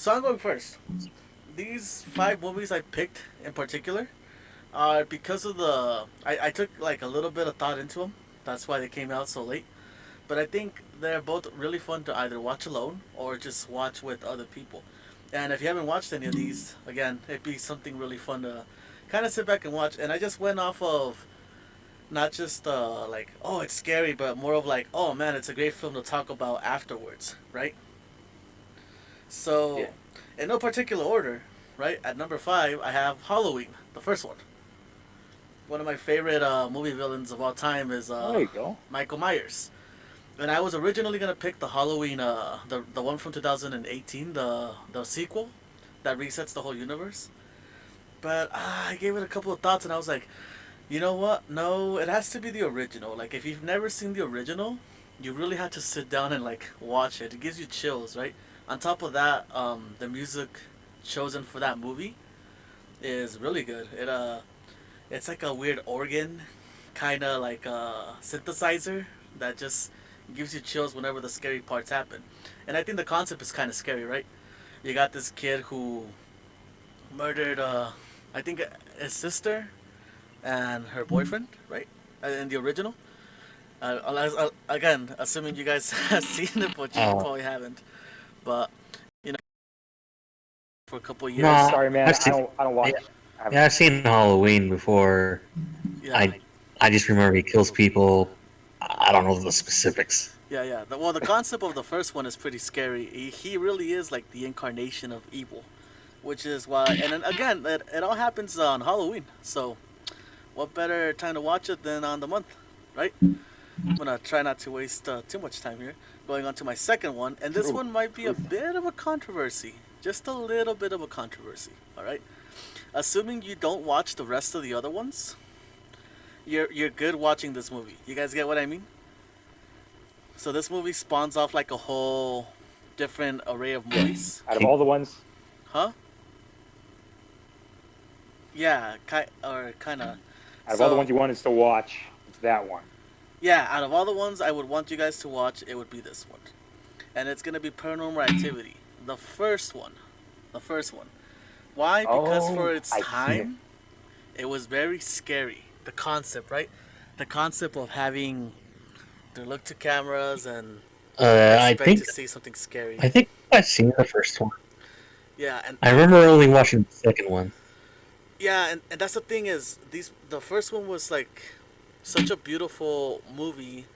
So I'm going first. These five movies I picked in particular are because of I took like a little bit of thought into them. That's why they came out so late. But I think they're both really fun to either watch alone or just watch with other people. And if you haven't watched any of these, again, it'd be something really fun to kind of sit back and watch. And I just went off of not just like, oh, it's scary, but more of like, oh man, it's a great film to talk about afterwards, right? Yeah. So, in no particular order, right? At number five, I have Halloween, the first one. One of my favorite movie villains of all time is Oh, there you go. Michael Myers. And I was originally gonna pick the Halloween, the one from 2018, the sequel that resets the whole universe. But I gave it a couple of thoughts, and I was like, you know what? No, it has to be the original. Like if you've never seen the original, you really have to sit down and like watch it. It gives you chills, right? On top of that, the music chosen for that movie is really good. It's like a weird organ, kind of like a synthesizer that just gives you chills whenever the scary parts happen. And I think the concept is kind of scary, right? You got this kid who murdered, I think, his sister and her boyfriend, right? In the original. Again, assuming you guys have seen it, but you Oh, probably haven't. But you know, for a couple of Yeah, years, no, sorry, man. I've seen. I don't Yeah, watch. I haven't. yeah, I've seen Halloween before. yeah, I just remember he kills people. I don't know the specifics. yeah. Well, the concept of the first one is pretty scary. He really is like the incarnation of evil, which is why. And then again, it all happens on Halloween. So, what better time to watch it than on the month, right? I'm gonna try not to waste too much time here. Going on to my second one, and this True. one might be a Truth. bit of a controversy, just a little bit of a controversy. All right, assuming you don't watch the rest of the other ones, you're good watching this movie. You guys get what I mean? So this movie spawns off like a whole different array of movies, Out of all the ones, huh? Yeah, or kind of. out of all the ones So you wanted to watch, it's that one. yeah, out of all the ones I would want you guys to watch, it would be this one, and it's gonna be Paranormal Activity, the first one, the first one. Why? Because for Oh, its I seen it. time, it was very scary. The concept, right? The concept of having to look to cameras and I expect think to see something scary. I think I've seen the first one. Yeah, and I remember only watching the second one. yeah, and that's the thing is the first one was like such a beautiful movie,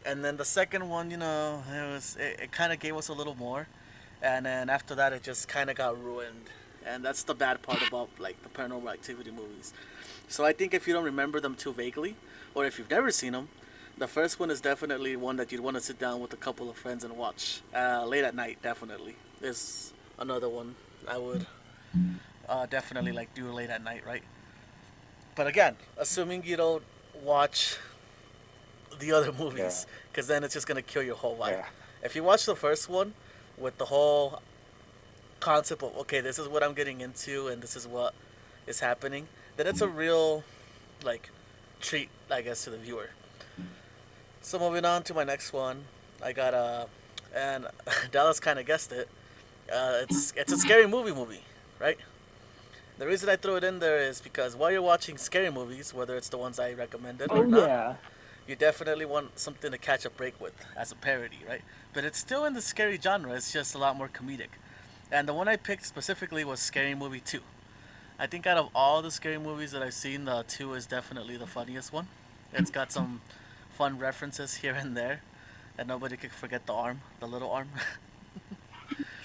and then the second one, it kind of gave us a little more, and then after that it just kind of got ruined, and that's the bad part about like the Paranormal Activity movies. So I think if you don't remember them too vaguely, or if you've never seen them, the first one is definitely one that you'd want to sit down with a couple of friends and watch late at night. Definitely is another one I would definitely like do late at night, right? But again, assuming you don't watch the other Yeah, movies, because then it's just gonna kill your whole vibe. yeah. If you watch the first one with the whole concept of okay, this is what I'm getting into and this is what is happening, then it's a real like treat, I guess, to the viewer. So moving on to my next one, I got and Dallas kind of guessed it. It's a scary movie, right? The reason I threw it in there is because while you're watching scary movies, whether it's the ones I recommended or Oh not, yeah. you definitely want something to catch a break with as a parody, right? But it's still in the scary genre. It's just a lot more comedic. And the one I picked specifically was Scary Movie 2. I think out of all the scary movies that I've seen, the 2 is definitely the funniest one. It's got some fun references here and there, and nobody could forget the arm, the little arm.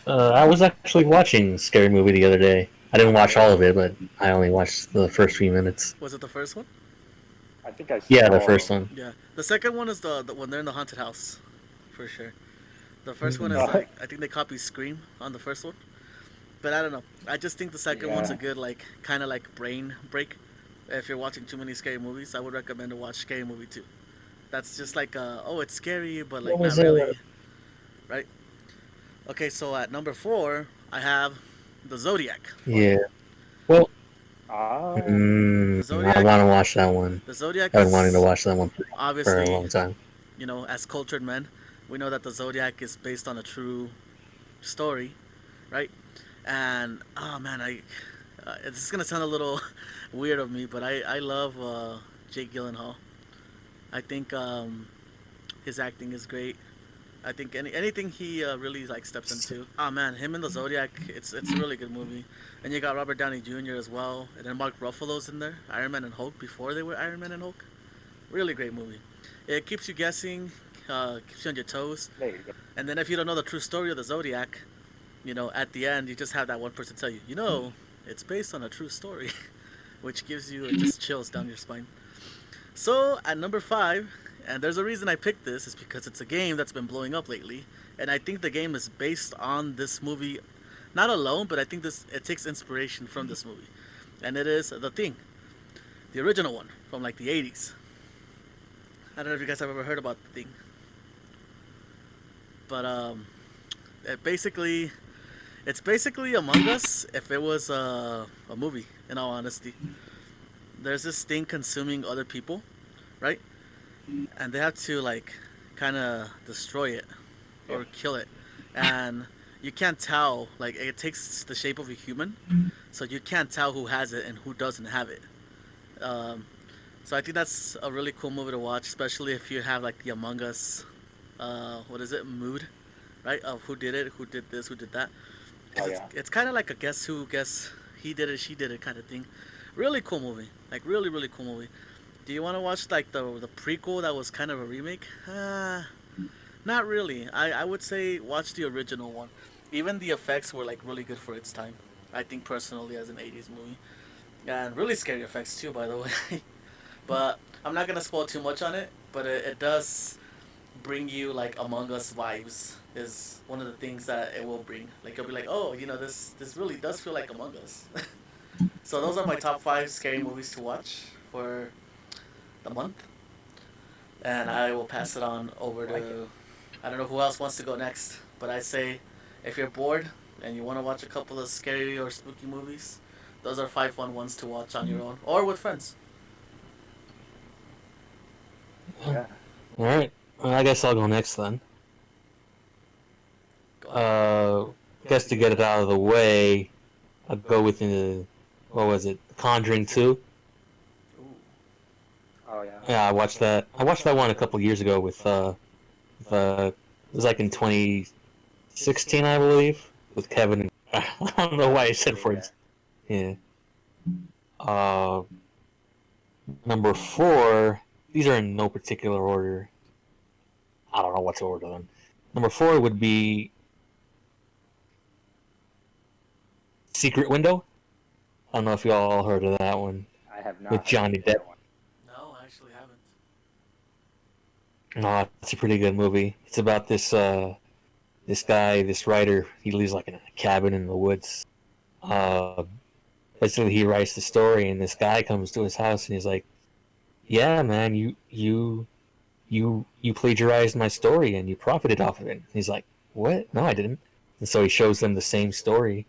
I was actually watching Scary Movie the other day. I didn't Oh, watch all really? of it, but I only watched the first few minutes. Was it the first one? I think I've seen Yeah, the all of first them. one. Yeah. The second one is the when they're in the haunted house, for sure. The first one is Uh, like I think they copy Scream on the first one, but I don't know. I just think the second one's a yeah. good like kind of like brain break. If you're watching too many scary movies, I would recommend to watch Scary Movie 2. That's just like oh it's scary but like What not was really, right? Okay, so at number 4 I have the Zodiac one. Yeah. Well, Ah, The I Zodiac, want to watch that one. the Zodiac I've been wanting to is watch that one for a obviously, long time. as cultured men, we know that the Zodiac is based on a true story, right? And oh man, it's gonna sound a little weird of me, but I love Jake Gyllenhaal. I think his acting is great. I think anything he really like steps into. Oh man, him and the Zodiac, it's a really good movie. And you got Robert Downey Jr. as well, and then Mark Ruffalo's in there, Iron Man and Hulk before they were Iron Man and Hulk. Really great movie. It keeps you guessing, keeps you on your toes. There you go. And then if you don't know the true story of the Zodiac, at the end you just have that one person tell you, it's based on a true story, which gives you just chills down your spine. So at number five, and there's a reason I picked this, is because it's a game that's been blowing up lately, and I think the game is based on this movie, not alone, but I think it takes inspiration from this movie, and it is The Thing, the original one from like the '80s. I don't know if you guys have ever heard about The Thing, but it's basically Among Us if it was a movie. In all honesty, there's this thing consuming other people, right? And they have to like kind of destroy it or kill it, and you can't tell. Like it takes the shape of a human, so you can't tell who has it and who doesn't have it. Um, so I think that's a really cool movie to watch, especially if you have like the Among Us, what is it, mood, right? Of who did it, who did this, who did that. 'Cause Oh yeah. it's kind of like a guess who, guess he did it, she did it kind of thing. Really cool movie, like really cool movie. Do you want to watch like the prequel that was kind of a remake? Not really. I would say watch the original one. Even the effects were like really good for its time. I think personally as an '80s movie, and really scary effects too, by the way. But I'm not gonna spoil too much on it. But it does bring you like Among Us vibes. Is one of the things that it will bring. Like you'll be like, oh, this really does feel like Among Us. So those are my top five scary movies to watch for the month. And I will pass it on over to, I don't know who else wants to go next, but I say if you're bored and you want to watch a couple of scary or spooky movies, those are five fun ones to watch on your own or with friends. Yeah. All right. Well, I guess I'll go next then. Go ahead. Guess to get it out of the way, I'll go with the, what was it, Conjuring 2. Ooh. Oh yeah. Yeah, I watched that. I watched that one a couple years ago with it was like in 2016, I believe, with Kevin. I don't know why I said for it. Yeah. Uh, Number 4. These are in no particular order. I don't know what to order them. Number 4 would be Secret Window. I don't know if y'all all heard of that one I have not. with Johnny heard of that Depp. one. No, I actually haven't. No, it's a pretty good movie. It's about this guy, this writer. He lives like in a cabin in the woods. Uh, Basically, he writes the story, and this guy comes to his house, and he's like, "Yeah, man, you plagiarized my story, and you profited off of it." And he's like, "What? No, I didn't." And so he shows them the same story,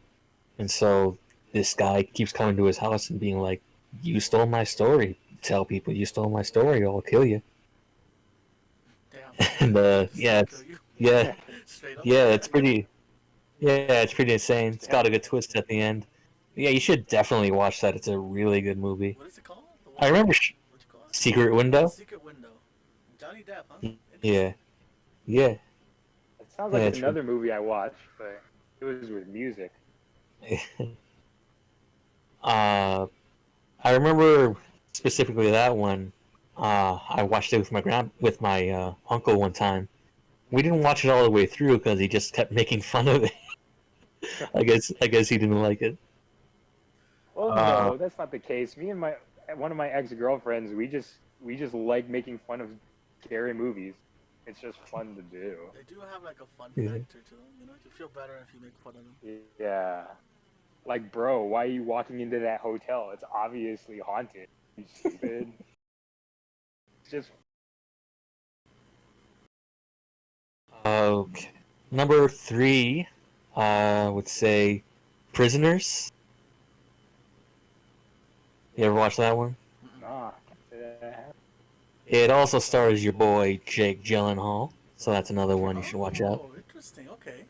and so this guy keeps coming to his house and being like, "You stole my story. Tell people you stole my story, or I'll kill you." Damn. And Kill you. yeah, Straight up. yeah, it's pretty insane. It's got a good twist at the end. Yeah, you should definitely watch that. It's a really good movie. What is it called? I remember What you call it? Secret Window. Secret Window. Johnny Depp, huh? Yeah, yeah. It sounds like Yeah, it's another movie I watched, but it was with music. I remember specifically that one. I watched it with my uncle one time. We didn't watch it all the way through because he just kept making fun of it. I guess he didn't like it. Well, Uh, no, that's not the case. Me and one of my ex-girlfriends, we just like making fun of scary movies. It's just fun to do. They do have like a fun Yeah. factor to them. You feel better if you make fun of them. Yeah. Like, bro, why are you walking into that hotel? It's obviously haunted. You stupid. It's just Okay. Number 3, would say Prisoners. You ever watch that one? nah. Can't say that I have. It also stars your boy Jake Gyllenhaal, so that's another one you should watch out. Oh, interesting. Okay.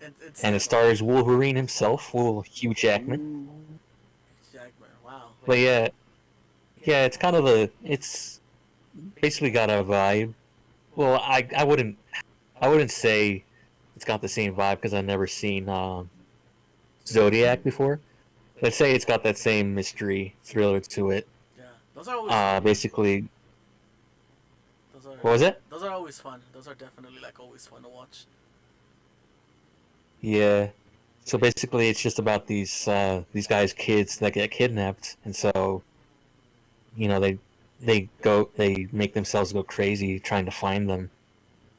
and it Instead, stars Wolverine himself, Hugh Jackman. Ooh. Jackman. Wow. But yeah, it's kind of it's basically got a vibe. Well, I wouldn't say it's got the same vibe because I've never seen Zodiac before. Let's say it's got that same mystery thriller to it. Yeah, those are always fun. Basically, Those are what was it? those are always fun. Those are definitely like always fun to watch. Yeah. So basically, it's just about these guys' kids that get kidnapped, and so they make themselves go crazy trying to find them.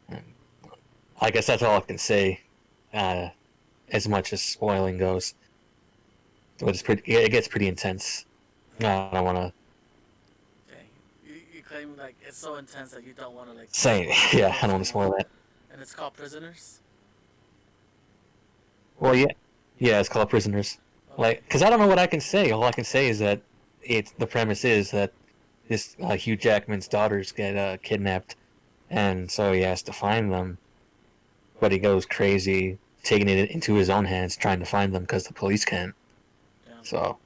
And I guess that's all I can say, as much as spoiling goes. But it gets pretty intense. I don't want to Dang, you claim like it's so intense that you don't want to like say. Yeah, I don't want to spoil that. And it's called Prisoners. Well, yeah, it's called Prisoners. Like, because I don't know what I can say. All I can say is that the premise is that this Hugh Jackman's daughters get kidnapped, and so he has to find them. But he goes crazy, taking it into his own hands, trying to find them because the police can't. Yeah. So.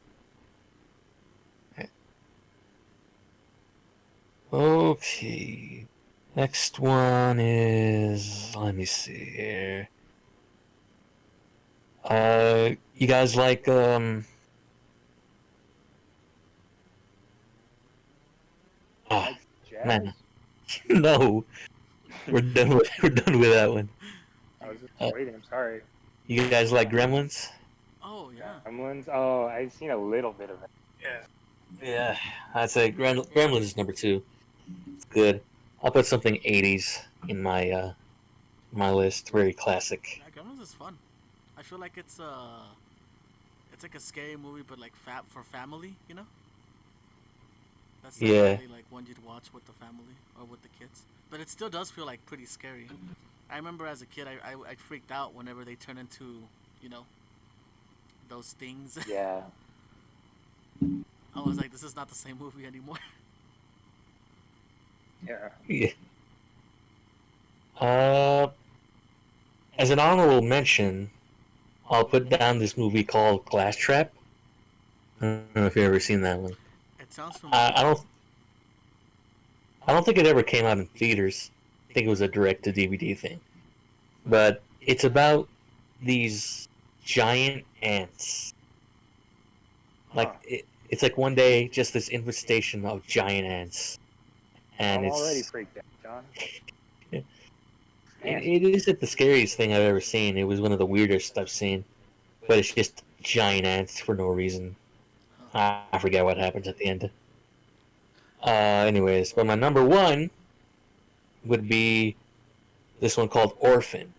Okay. Next one is. Let me see here. You guys like Like jazz? man, no, we're done with that one. I was just Uh, waiting. I'm sorry. You guys like Gremlins? Oh yeah. Gremlins. Oh, I've seen a little bit of it. Yeah, I'd say Gremlins is number 2. It's good. I'll put something 80s in my list. Very classic. Yeah, Gremlins is fun. I feel like it's like a scary movie, but like for family, you know. That's Yeah. definitely like one you'd watch with the family or with the kids. But it still does feel like pretty scary. I remember as a kid, I freaked out whenever they turn into, you know, those things. Yeah. I was like, this is not the same movie anymore. Yeah. Yeah. As an honorable mention, I'll put down this movie called Glass Trap. I don't know if you've ever seen that one. It sounds familiar. I don't think it ever came out in theaters. I think it was a direct to DVD thing. But it's about these giant ants. Like it's like one day just this infestation of giant ants. And I'm it's already freaked out, John. it isn't the scariest thing I've ever seen. It was one of the weirdest I've seen. But it's just giant ants for no reason. I forget what happens at the end. Anyways, but my number 1 would be this one called Orphan.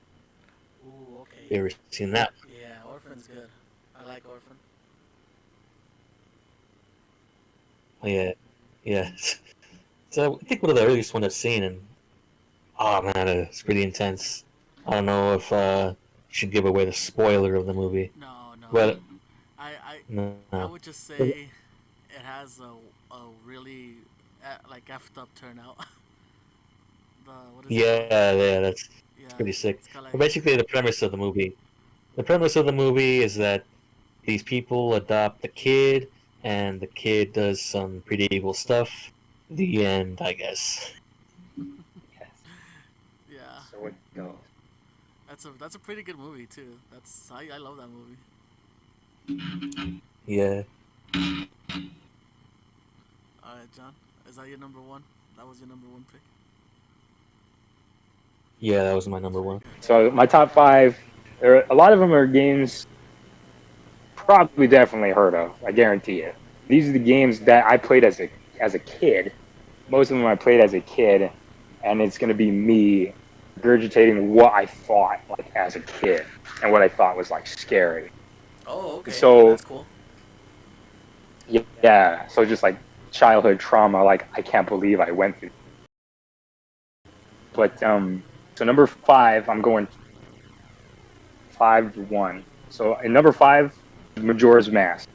Ooh, okay. You ever seen that? Yeah, Orphan's good. I like Orphan. Oh, yeah. So I think one of the earliest ones I've seen, and oh man, it's pretty intense. I don't know if should give away the spoiler of the movie, No, no. but I no. I would just say it has a really like effed up turnout. What is it called? Yeah, that's Yeah, pretty sick. it's called But like basically, the premise of the movie is that these people adopt a kid, and the kid does some pretty evil stuff. The end, I guess. Yes. yeah. So it goes. That's a pretty good movie too. I love that movie. Yeah. All right, John. Is that your number 1? That was your number 1 pick. Yeah, that was my number 1. So my top 5, a lot of them are games probably definitely heard of. I guarantee it. These are the games that I played as a kid. Most of them I played as a kid, and it's going to be me regurgitating what I thought like as a kid and what I thought was like scary. Oh, okay. So- That's cool. Yeah, so just like childhood trauma, like I can't believe I went through. But so number 5, I'm going 5-1. So in number 5, Majora's Mask.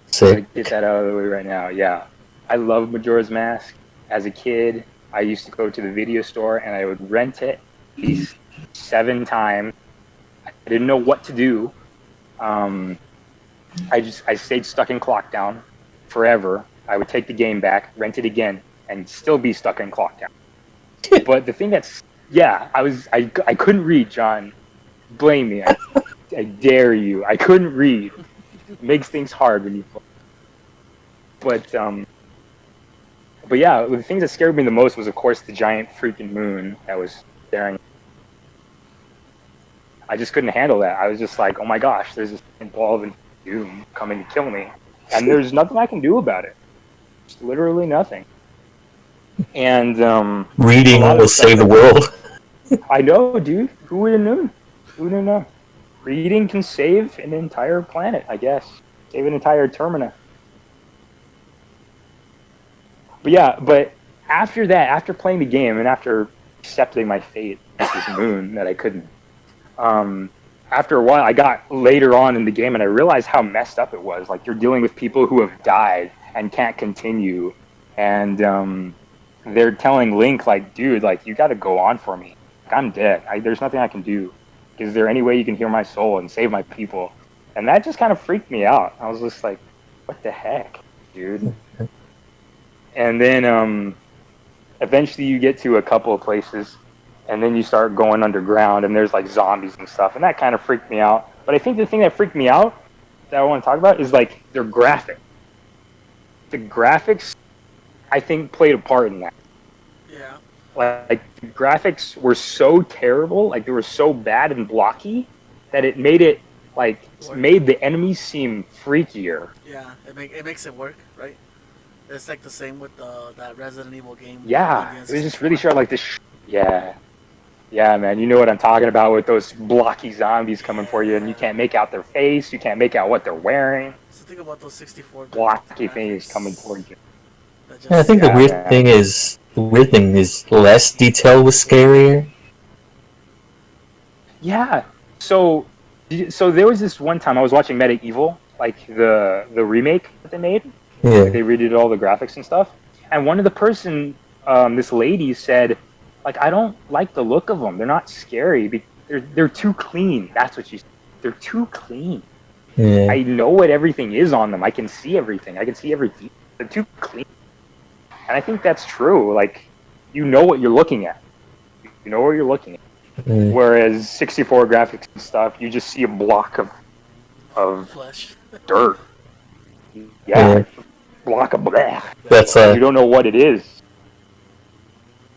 Sick. Get that out of the way right now. Yeah, I love Majora's Mask. As a kid, I used to go to the video store and I would rent it at least 7 times. I didn't know what to do. I stayed stuck in Clock Down forever. I would take the game back, rent it again, and still be stuck in Clock Down. But the thing I couldn't read, John. Blame me. I dare you. I couldn't read. It makes things hard when you play. But yeah, the thing that scared me the most was, of course, the giant freaking moon that was staring. I just couldn't handle that. I was just like, oh my gosh, there's this ball of doom coming to kill me. And there's nothing I can do about it. Just literally nothing. And Reading will save the world. I know, dude. Who would have known? Who would have known? Reading can save an entire planet, I guess. Save an entire Termina. But yeah, but after that, after playing the game and after accepting my fate as this moon that I couldn't, after a while, I got later on in the game and I realized how messed up it was. Like, you're dealing with people who have died and can't continue, and they're telling Link, like, dude, like, you got to go on for me. I'm dead. There's nothing I can do. Is there any way you can heal my soul and save my people? And that just kind of freaked me out. I was just like, what the heck, dude? And then eventually you get to a couple of places, and then you start going underground, and there's like zombies and stuff, and that kind of freaked me out. But I think the thing that freaked me out that I want to talk about is like their graphics. The graphics, I think, played a part in that. Yeah. Like the graphics were so terrible, like they were so bad and blocky that it made the enemies seem freakier. Yeah, it makes it work, right? It's like the same with that Resident Evil game. Yeah, it was just really sharp, like this. Yeah, man, you know what I'm talking about with those blocky zombies coming for you, and you can't make out their face, you can't make out what they're wearing. So think about those 64 blocky things coming toward you. Yeah, I think the weird thing is less detail was scarier. Yeah. So there was this one time I was watching Medieval, like the remake that they made. Yeah. They redid all the graphics and stuff. And one of the person, this lady said, like, I don't like the look of them. They're not scary. They're too clean. That's what she said. They're too clean. Yeah. I know what everything is on them. I can see everything. I can see everything. They're too clean. And I think that's true. Like, you know what you're looking at. You know what you're looking at. Mm. Whereas 64 graphics and stuff, you just see a block of flesh. dirt. Yeah. Block of bleh. That's you don't know what it is.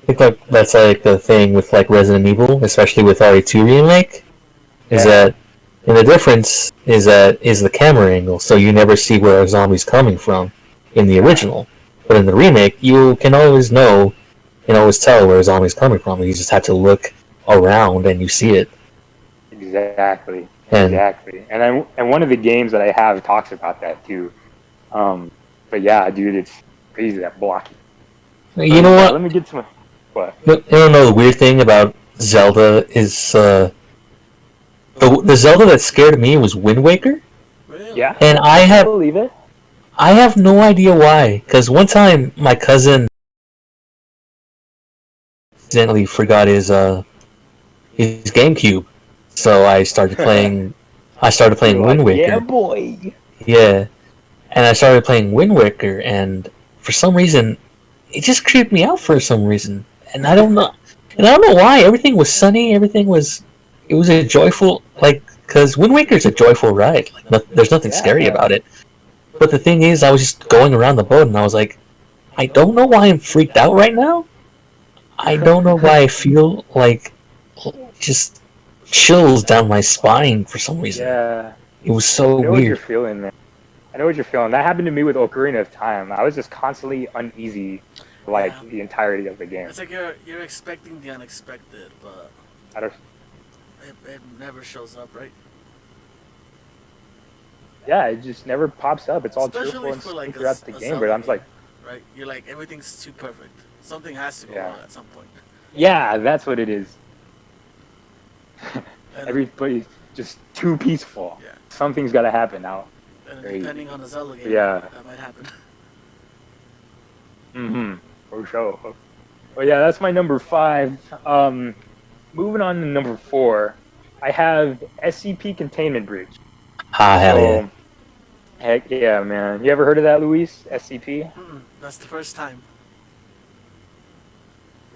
I think like that's like the thing with like Resident Evil, especially with RE2 remake, is that, and the difference is the camera angle, so you never see where a zombie's coming from in the original, but in the remake you can always tell where a zombie's coming from. You just have to look around and you see it. Exactly. And one of the games that I have talks about that too. But yeah, dude, it's crazy, that blocky. You know what? Let me get to my... What? You don't know the weird thing about Zelda is the Zelda that scared me was Wind Waker. Really? Yeah. And I believe it. I have no idea why. Because one time my cousin accidentally forgot his GameCube, so I started playing. Wind Waker. Yeah, boy. Yeah. And I started playing Wind Waker, and for some reason, it just creeped me out for some reason. And I don't know why. Everything was sunny. It was a joyful, because Wind Waker's a joyful ride. Like, there's nothing scary about it. But the thing is, I was just going around the boat, and I was like, I don't know why I'm freaked out right now. I don't know why I feel like just chills down my spine for some reason. Yeah. It was so I know weird. What you're feeling, man. I know what you're feeling. That happened to me with Ocarina of Time. I was just constantly uneasy, the entirety of the game. It's like you're expecting the unexpected, but it never shows up, right? Yeah, it just never pops up. It's all Especially cheerful and for throughout the game, Zelda but I'm just like, right? You're like, everything's too perfect. Something has to go wrong at some point. yeah, that's what it is. And Everybody's just too peaceful. Yeah. Something's got to happen now. And depending on the Zelda game, Yeah. that might happen. Mm-hmm. For sure. Well, yeah, that's my number 5. Moving on to number 4. I have SCP Containment Breach. Ah, hell yeah. So, heck yeah, man. You ever heard of that, Luis? SCP? That's the first time.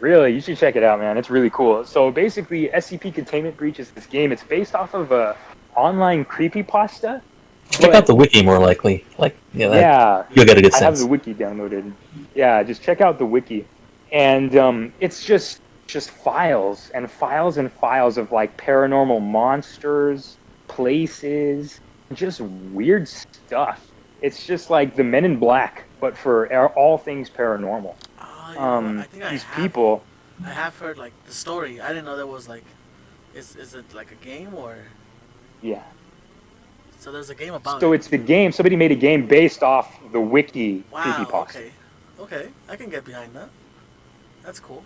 Really, you should check it out, man. It's really cool. So basically, SCP Containment Breach is this game. It's based off of a online creepypasta. Check out the wiki more likely. Like, yeah, that, Yeah, you'll get a good I have sense. the wiki downloaded. Yeah, just check out the wiki, and it's just files and files and files of like paranormal monsters, places, just weird stuff. It's just like the Men in Black, but for all things paranormal. You know what? I think These people, I have heard like the story. I didn't know there was like, is it like a game or? yeah. So there's a game about So it. it's the game. Somebody made a game based off the wiki Wow. creepypasta. Okay. Okay. I can get behind that. That's cool.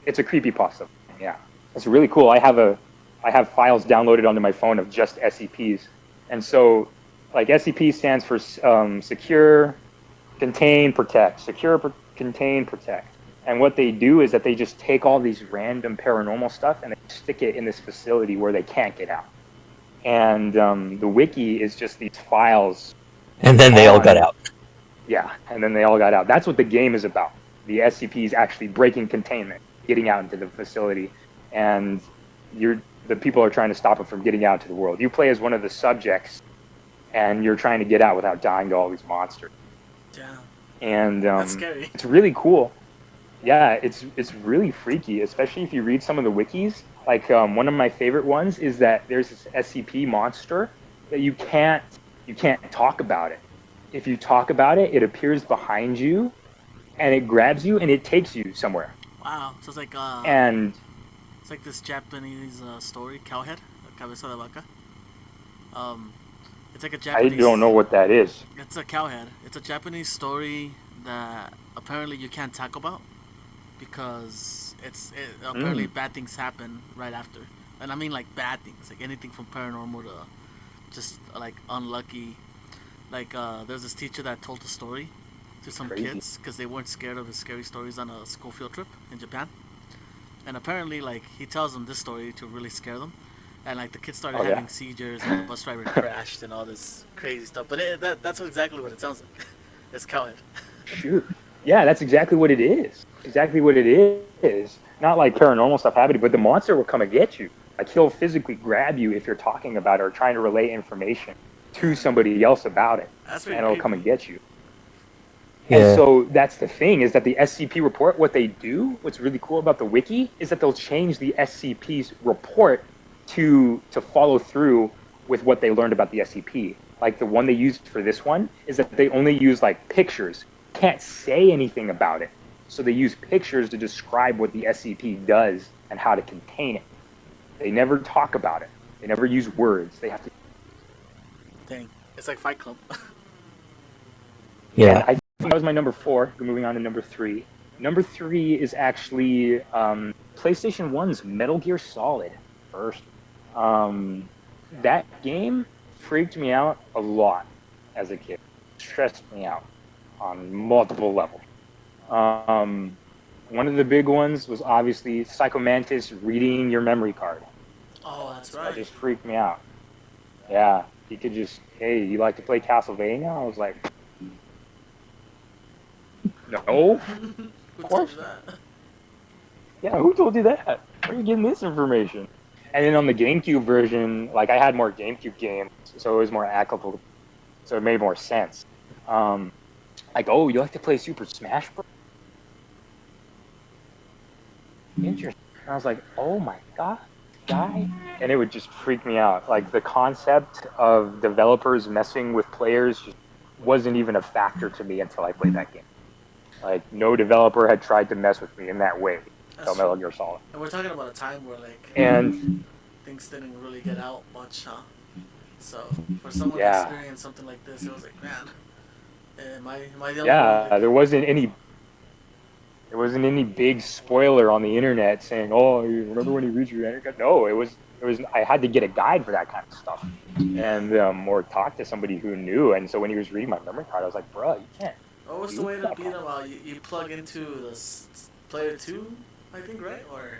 It's a creepypasta. Yeah, it's really cool. I have files downloaded onto my phone of just SCPs, and so like SCP stands for secure, contain, protect. Secure, contain, protect. And what they do is that they just take all these random paranormal stuff and they stick it in this facility where they can't get out. And the wiki is just these files. And then they all got out. Yeah, and then they all got out. That's what the game is about. The SCP is actually breaking containment, getting out into the facility, and the people are trying to stop them from getting out to the world. You play as one of the subjects, and you're trying to get out without dying to all these monsters. Yeah. And That's scary. it's really cool. Yeah, it's really freaky, especially if you read some of the wikis. Like one of my favorite ones is that there's this SCP monster that you can't talk about it. If you talk about it, it appears behind you, and it grabs you and it takes you somewhere. Wow. So And it's like this Japanese story, Cowhead, Cabeza de Vaca. It's like a I Japanese. don't know what that is. It's a Cowhead. It's a Japanese story that apparently you can't talk about because apparently bad things happen right after, and I mean like bad things, like anything from paranormal to just like unlucky. Like there's this teacher that told the story to some Crazy. kids because they weren't scared of the scary stories on a school field trip in Japan, and apparently like he tells them this story to really scare them, and like the kids started Oh, yeah. having seizures and the bus driver crashed and all this crazy stuff. But that's exactly what it sounds like. It's Cowhead. Shoot. Yeah, that's exactly what it is. Exactly what it is. Not like paranormal stuff happening, but the monster will come and get you. Like he'll physically grab you if you're talking about it or trying to relay information to somebody else about it, That's and pretty it'll come and creepy. get you. Yeah. And so that's the thing, is that the SCP report, what they do, what's really cool about the wiki, is that they'll change the SCP's report to follow through with what they learned about the SCP. Like the one they used for this one is that they only use like pictures, can't say anything about it. So they use pictures to describe what the SCP does and how to contain it. They never talk about it. They never use words. They have to. Dang. It's like Fight Club. Yeah. I think that was my number 4. We're moving on to number 3. Number 3 is actually PlayStation 1's Metal Gear Solid first. That game freaked me out a lot as a kid. Stressed me out on multiple levels. One of the big ones was obviously Psycho Mantis reading your memory card. Oh, that's That right. just freaked me out. Yeah, he could just, hey, you like to play Castlevania? I was like, no. Who told course. you that? Yeah, who told you that? Where are you getting this information? And then on the GameCube version, like I had more GameCube games, so it was more applicable, so it made more sense. Like, oh, you like to play Super Smash Bros? Interesting. And I was like, oh my god, guy, and it would just freak me out. Like the concept of developers messing with players just wasn't even a factor to me until I played that game. Like no developer had tried to mess with me in that way until That's Metal true. Gear Solid. And we're talking about a time where like And things didn't really get out much, huh? So for someone to Yeah. experience something like this, it was like, man, am I the only one? yeah, Like, there wasn't any big spoiler on the internet saying, "Oh, you remember when you read your memory card?" No, it was. I had to get a guide for that kind of stuff, and or talk to somebody who knew. And so when he was reading my memory card, I was like, "Bro, you can't." what was the way to beat them? You plug into the player 2, I think, right? Or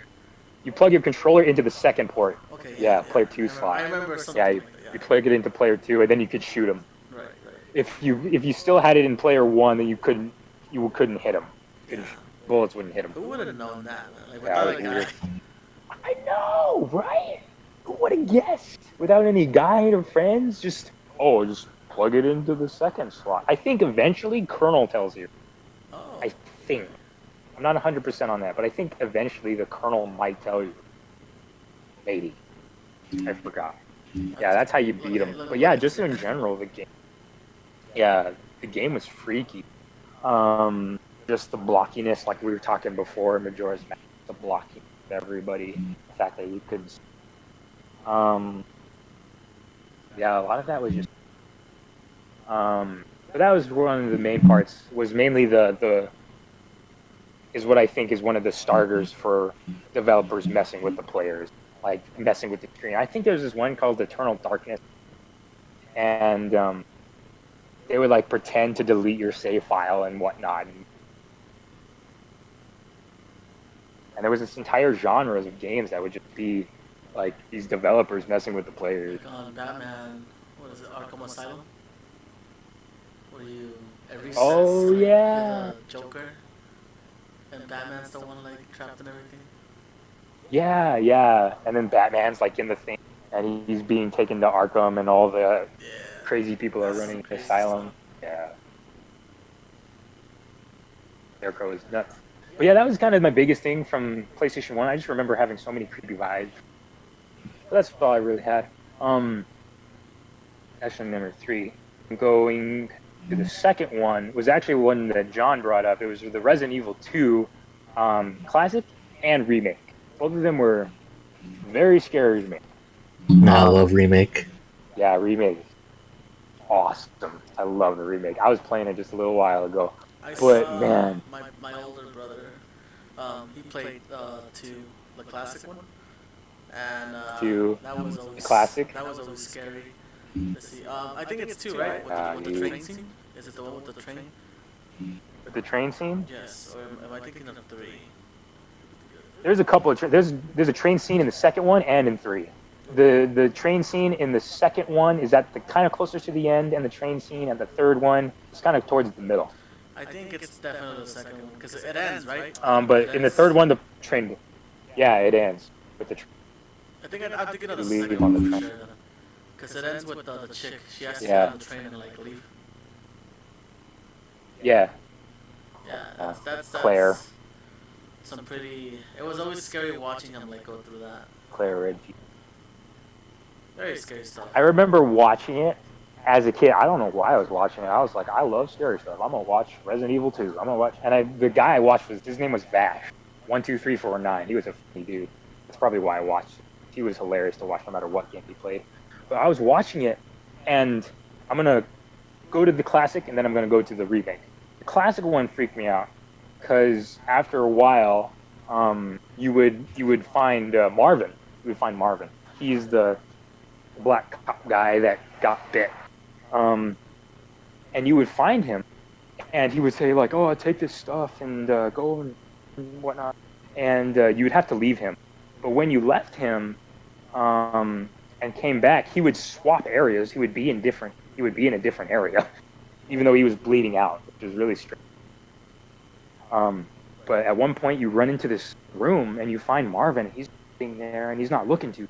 You plug your controller into the second port. Okay. Yeah, player I 2 remember, slot. I remember something Yeah, like that. you plug it into player 2, and then you could shoot him. Right. Right. If you still had it in player 1, then you couldn't hit him. Yeah. Bullets wouldn't hit him. Who would have known that, man? Like Yeah, without it a was guy. weird. I know, right? Who would have guessed? Without any guide or friends, just plug it into the second slot. I think eventually Kernel tells you. Oh. I think. I'm not 100% on that, but I think eventually the Kernel might tell you. Maybe. I forgot. Yeah, that's how you beat them. But yeah, just in general, the game. Yeah, the game was freaky. Just the blockiness, like we were talking before, Majora's Mask, the blocking of everybody, the fact that you could. Yeah, a lot of that was just. But that was one of the main parts. Was mainly is what I think is one of the starters for developers messing with the players, like messing with the screen. I think there's this one called Eternal Darkness, and they would like pretend to delete your save file and whatnot. And there was this entire genre of games that would just be like these developers messing with the players. Like on Batman, what is it, Arkham Asylum? Where you every Oh, like, yeah. you're the Joker, and Batman's the one like trapped in everything. Yeah. And then Batman's like in the thing, and he's being taken to Arkham, and all the Yeah. crazy people are That's running some the crazy asylum. stuff. Yeah. Scarecrow is nuts. But yeah, that was kind of my biggest thing from PlayStation 1. I just remember having so many creepy vibes. But that's all I really had. Actually, number 3. Going to the second one was actually one that John brought up. It was the Resident Evil 2 classic and remake. Both of them were very scary to me. No, I love remake. Yeah, remake. Awesome. I love the remake. I was playing it just a little while ago. I But, saw man. my older brother. He played two, the classic one, and Two, that was always the classic? That was always scary. Let's see. I think it's two, right? With the train scene. Is it the one with the train? With the train scene? Yes. Or am I thinking of 3? There's a couple of there's a train scene in the second one and in 3. The train scene in the second one is at the kind of closer to the end, and the train scene at the third one is kind of towards the middle. I think it's definitely the second one because it ends, right? But in the third one, the train, yeah, it ends with the. I think I'm thinking of the Leave second on the one for train. sure. Because it ends with the chick. She has to Yeah. get on the train and like leave. Yeah, Yeah, that's Claire. some pretty. It was always scary watching him like go through that. Claire Redfield. Very scary stuff. I remember watching it as a kid. I don't know why I was watching it. I was like, I love scary stuff. I'm gonna watch Resident Evil 2. I'm gonna watch. And the guy I watched his name was Vash. 12349. He was a funny dude. That's probably why I watched it. He was hilarious to watch no matter what game he played. But I was watching it, and I'm gonna go to the classic, and then I'm gonna go to the remake. The classic one freaked me out because after a while, you would find Marvin. You would find Marvin. He's the black cop guy that got bit. And you would find him, and he would say like, "Oh, take this stuff and go and whatnot," and you would have to leave him. But when you left him, and came back, he would swap areas. He would be in a different area, even though he was bleeding out, which is really strange. But at one point, you run into this room and you find Marvin. He's sitting there and he's not looking to.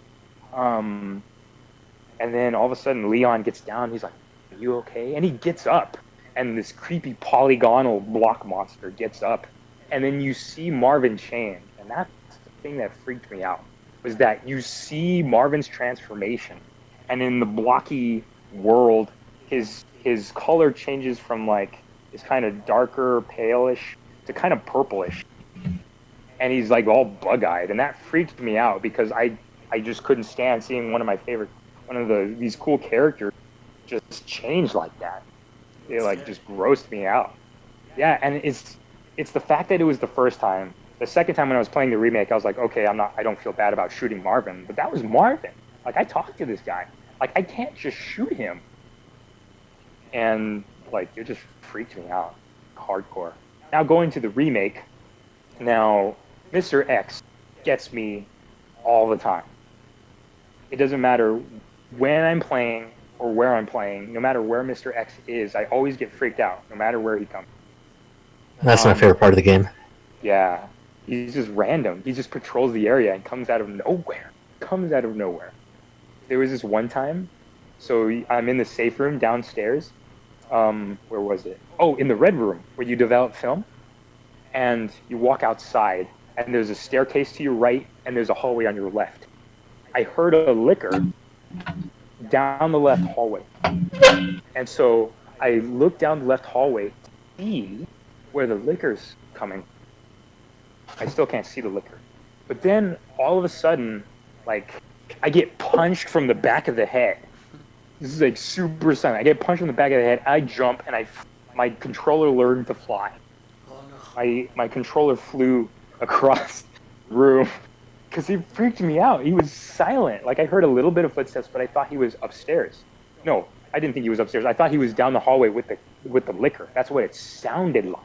And then all of a sudden, Leon gets down. He's like, "Are you okay?" And he gets up, and this creepy polygonal block monster gets up, and then you see Marvin change, and that's the thing that freaked me out. Was that you see Marvin's transformation, and in the blocky world, his color changes from like this kind of darker, palish to kind of purplish, and he's like all bug-eyed, and that freaked me out because I just couldn't stand seeing these cool characters just change like that. It like just grossed me out. Yeah, and it's the fact that it was the first time. The second time when I was playing the remake, I was like, okay, I don't feel bad about shooting Marvin, but that was Marvin. Like, I talked to this guy. Like, I can't just shoot him. And like, it just freaked me out, hardcore. Now going to the remake. Now, Mr. X gets me all the time. It doesn't matter when I'm playing or where I'm playing. No matter where Mr. X is, I always get freaked out, no matter where he comes. That's my favorite part of the game. Yeah, he's just random. He just patrols the area and comes out of nowhere. Comes out of nowhere. There was this one time, so I'm in the safe room downstairs. Where was it? Oh, in the red room where you develop film, and you walk outside, and there's a staircase to your right, and there's a hallway on your left. I heard a licker down the left hallway, and so I looked down the left hallway to see where the licker's coming. I still can't see the licker, but then all of a sudden, like, I get punched from the back of the head. This is like super sudden. I get punched from the back of the head. I jump, and my controller learned to fly. Oh no. My controller flew across the room because he freaked me out. He was silent. Like, I heard a little bit of footsteps, but I thought he was upstairs. No, I didn't think he was upstairs. I thought he was down the hallway with the liquor. That's what it sounded like.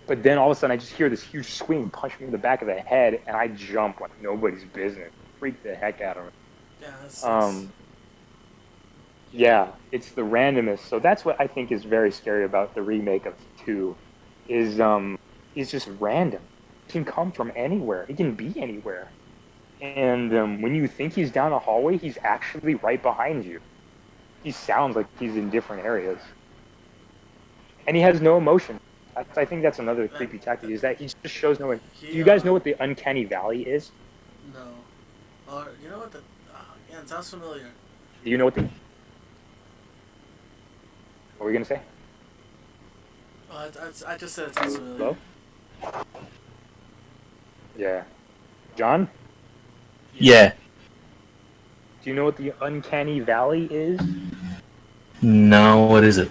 But then all of a sudden, I just hear this huge swing punch me in the back of the head, and I jump like nobody's business. Freak the heck out of me. Yeah, that's Yeah, it's the randomness. So that's what I think is very scary about the remake of 2, is he's just random. He can come from anywhere. He can be anywhere. And when you think he's down a hallway, he's actually right behind you. He sounds like he's in different areas. And he has no emotion. I think that's another creepy tactic, is that he just shows no... Do you guys know what the Uncanny Valley is? No. Or, you know what? Yeah, it sounds familiar. Do you know what the... What were you going to say? Oh, I just said it sounds familiar. Hello? Yeah. John? Yeah. Do you know what the Uncanny Valley is? No, what is it?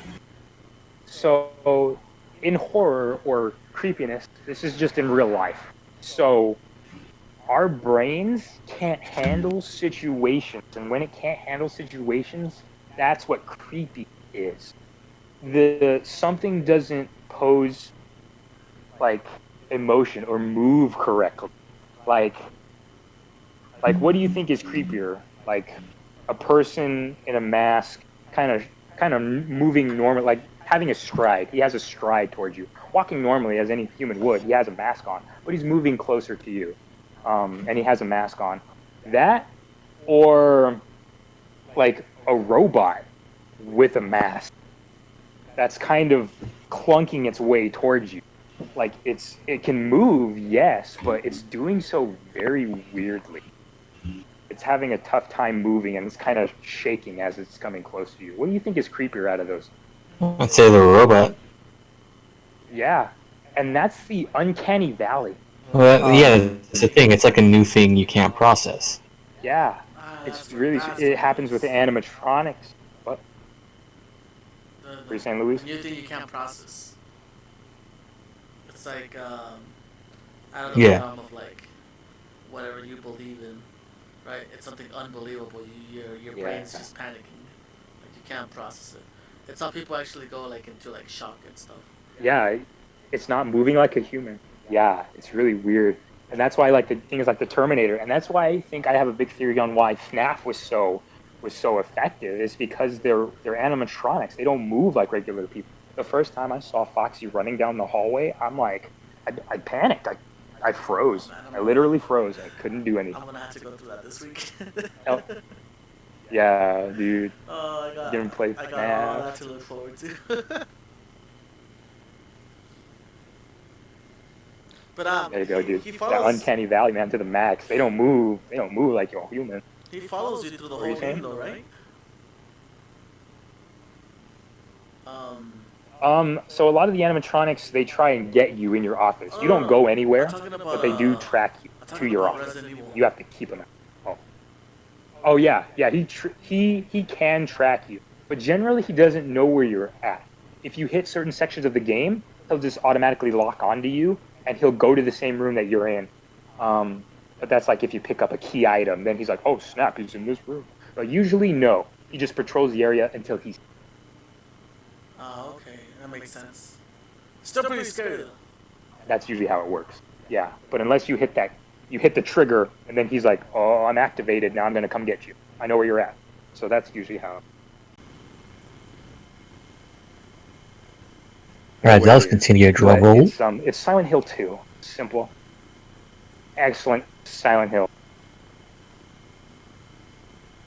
So, in horror or creepiness, this is just in real life. So, our brains can't handle situations, and when it can't handle situations, that's what creepy is. Something doesn't pose like emotion or move correctly. Like what do you think is creepier? Like a person in a mask, kind of moving normal, like having a stride. He has a stride towards you, walking normally as any human would. He has a mask on, but he's moving closer to you, and he has a mask on. That, or like a robot with a mask that's kind of clunking its way towards you. Like it can move, yes, but it's doing so very weirdly. It's having a tough time moving, and it's kind of shaking as it's coming close to you. What do you think is creepier out of those? I'd say the robot. Yeah, and that's the Uncanny Valley. Well, yeah, that's the thing. It's like a new thing you can't process. Yeah, it happens with animatronics. What? What are you saying, Luis? The new thing you can't process. It's like, out of the realm of, like, whatever you believe in, right? It's something unbelievable. Your brain's just panicking. Like, you can't process it. It's how people actually go, like, into, like, shock and stuff. Yeah, it's not moving like a human. Yeah, it's really weird. And that's why I like the things like the Terminator. And that's why I think I have a big theory on why FNAF was so effective. Is because they're animatronics. They don't move like regular people. The first time I saw Foxy running down the hallway, I'm like, I panicked. I froze. I literally froze. I couldn't do anything. I'm gonna have to go through that this week. Yeah, dude. Oh, I Didn't play got FNAF. all that to look forward to. But There you go, dude. He That follows. Uncanny Valley, man, to the max. They don't move. They don't move like you're human. He follows you through the What are you whole game, saying? though, right? So a lot of the animatronics, they try and get you in your office. You don't go anywhere, I'm talking about, but they do track you I'm to talking your about office. Resident Evil. You have to keep them out. Oh yeah. He can track you, but generally he doesn't know where you're at. If you hit certain sections of the game, he'll just automatically lock onto you, and he'll go to the same room that you're in. But that's like if you pick up a key item, then he's like, oh snap, he's in this room. But usually no, he just patrols the area until he's... Oh, okay, that makes sense. Still pretty scary though. That's usually how it works. Yeah, but unless you hit that you hit the trigger, and then he's like, "Oh, I'm activated. Now I'm gonna come get you. I know where you're at." So that's usually how. Alright, what that it was is. continue your drum But roll. it's Silent Hill 2. Simple, excellent Silent Hill.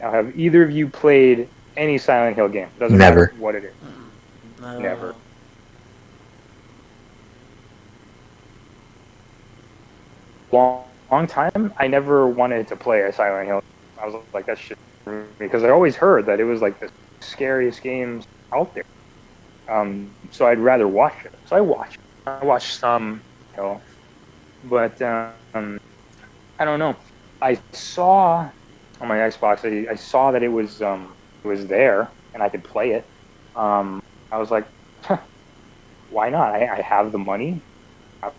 Now, have either of you played any Silent Hill game? Doesn't Never. matter what it is. Never. Long time, I never wanted to play a Silent Hill. I was like, that's shit for me, because I always heard that it was like the scariest games out there. So I'd rather watch it. So I watched. I watched some, but I don't know. I saw on my Xbox. I saw that it was there and I could play it. I was like, huh, why not? I have the money. I'm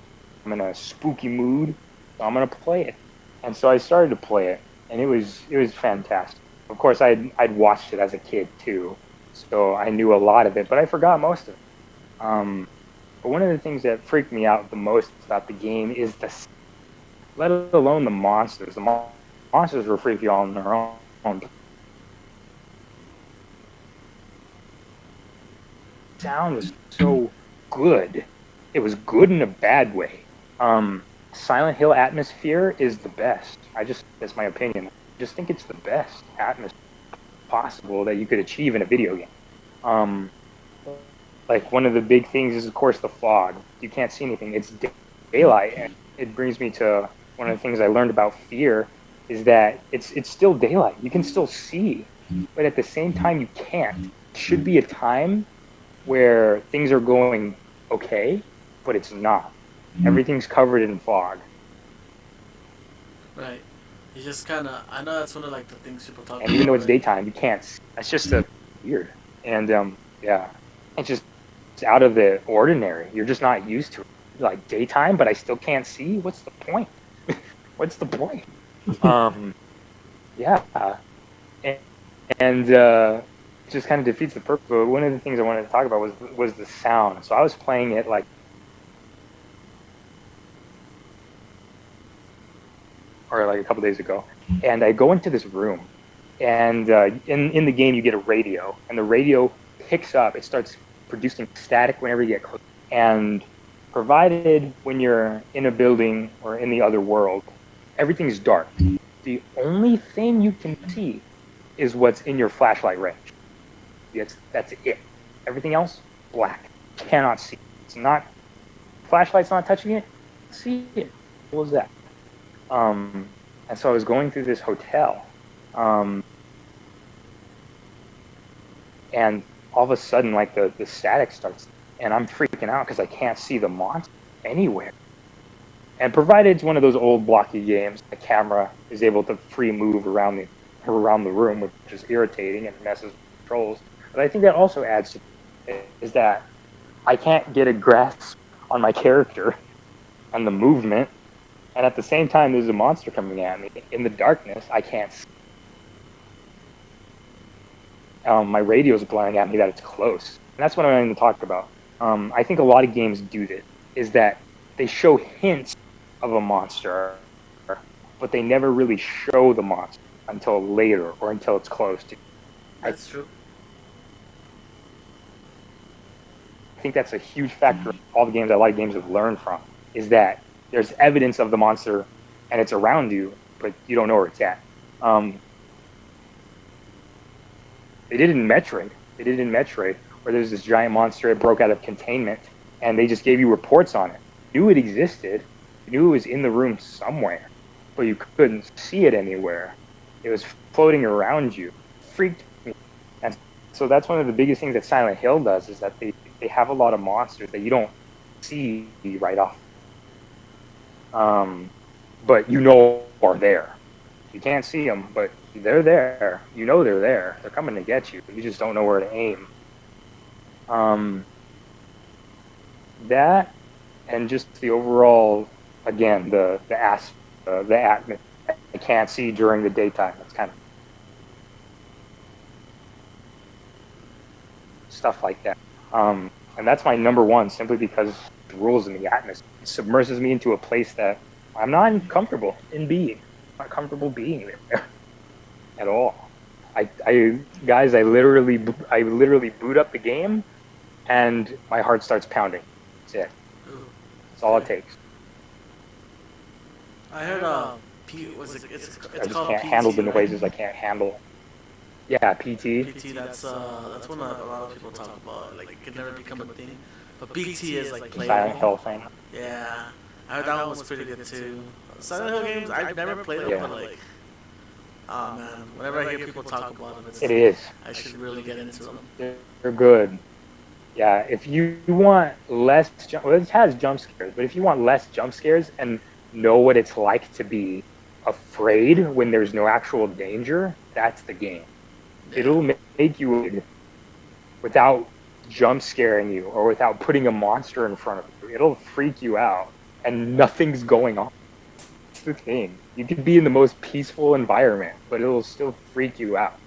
in a spooky mood, so I'm gonna play it. And so I started to play it, and it was fantastic. Of course, I'd watched it as a kid too, so I knew a lot of it, but I forgot most of it. But one of the things that freaked me out the most about the game is let alone the monsters. The monsters were freaky on their own. Sound was so good. It was good in a bad way. Silent Hill atmosphere is the best. That's my opinion. I just think it's the best atmosphere possible that you could achieve in a video game. Like one of the big things is, of course, the fog. You can't see anything. It's daylight, and it brings me to one of the things I learned about fear is that it's still daylight. You can still see, but at the same time, you can't. It should be a time where things are going okay, but it's not. Everything's covered in fog. Right. You just kind of. I know that's one of like the things people talk about. And even though it's right? daytime, you can't. That's just weird. And yeah, it's just it's out of the ordinary. You're just not used to it. Like daytime, but I still can't see. What's the point? What's the point? Yeah, and it just kind of defeats the purpose. But one of the things I wanted to talk about was the sound. So I was playing it like, or like a couple days ago, and I go into this room, and in the game you get a radio, and the radio picks up. It starts producing static whenever you get close, and provided when you're in a building or in the other world, everything's dark. The only thing you can see is what's in your flashlight range. That's it. Everything else, black. Cannot see. It's not. Flashlight's not touching it. See it. What was that? And so I was going through this hotel, and all of a sudden, like the static starts, and I'm freaking out because I can't see the monster anywhere. And provided it's one of those old blocky games, the camera is able to free move around the room, which is irritating and messes with controls. But I think that also adds to it, is that I can't get a grasp on my character and the movement, and at the same time there's a monster coming at me. In the darkness, I can't see. My radio's blaring at me that it's close. And that's what I'm going to talk about. I think a lot of games do this, is that they show hints of a monster, but they never really show the monster until later or until it's close to. That's true. I think that's a huge factor in all the games a lot of games have learned from, is that there's evidence of the monster and it's around you, but you don't know where it's at. They did it in Metroid, where there's this giant monster, it broke out of containment, and they just gave you reports on it. You knew it existed, you knew it was in the room somewhere, but you couldn't see it anywhere. It was floating around you. It freaked me. And so that's one of the biggest things that Silent Hill does, is that they have a lot of monsters that you don't see right off. But you know are there. You can't see them, but they're there. You know they're there. They're coming to get you. You just don't know where to aim. That, and just the overall, again, the atmosphere. I can't see during the daytime. That's kind of stuff like that. And that's my number one, simply because it rules in the atmosphere. It submerges me into a place that I'm not comfortable in being. I'm not comfortable being there at all. Guys, I literally boot up the game, and my heart starts pounding. That's it. Ooh. That's all it takes. I heard was it, it's I just called can't PT, handle the right? noises. I can't handle. Yeah, PT. PT, that's one that a lot of people talk about. Like it could never become a thing, but PT is like The playable. Silent Hill thing. Yeah, I heard that one was pretty good too. Silent Hill games, I've never played them, Yeah. but like, oh man, whenever I hear people talk about them, it's It is. I should really get into them. They're good. Yeah, if you want less, well, it has jump scares, but if you want less jump scares and know what it's like to be afraid when there's no actual danger, that's the game. It'll make you, without jump scaring you or without putting a monster in front of you, it'll freak you out and nothing's going on. It's the thing. You could be in the most peaceful environment, but it'll still freak you out.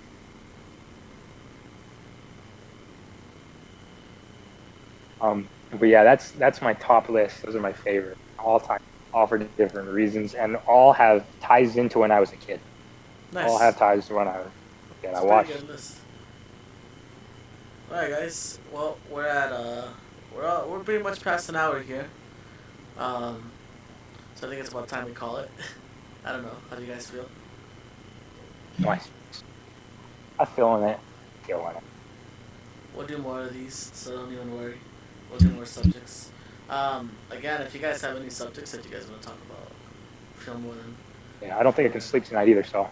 But yeah, that's my top list. Those are my favorite all time, all for different reasons, and all have ties into when I was a kid. Nice. All have ties to when I was a kid. It's I a watched. pretty good list. All right, guys. Well, we're at we're pretty much past an hour here. So I think it's about time we call it. I don't know. How do you guys feel? Nice. I'm feeling it. Feeling it. We'll do more of these, so don't even worry. We'll do more subjects. Again, if you guys have any subjects that you guys want to talk about, feel more than. Yeah, I don't think I can sleep tonight either. So.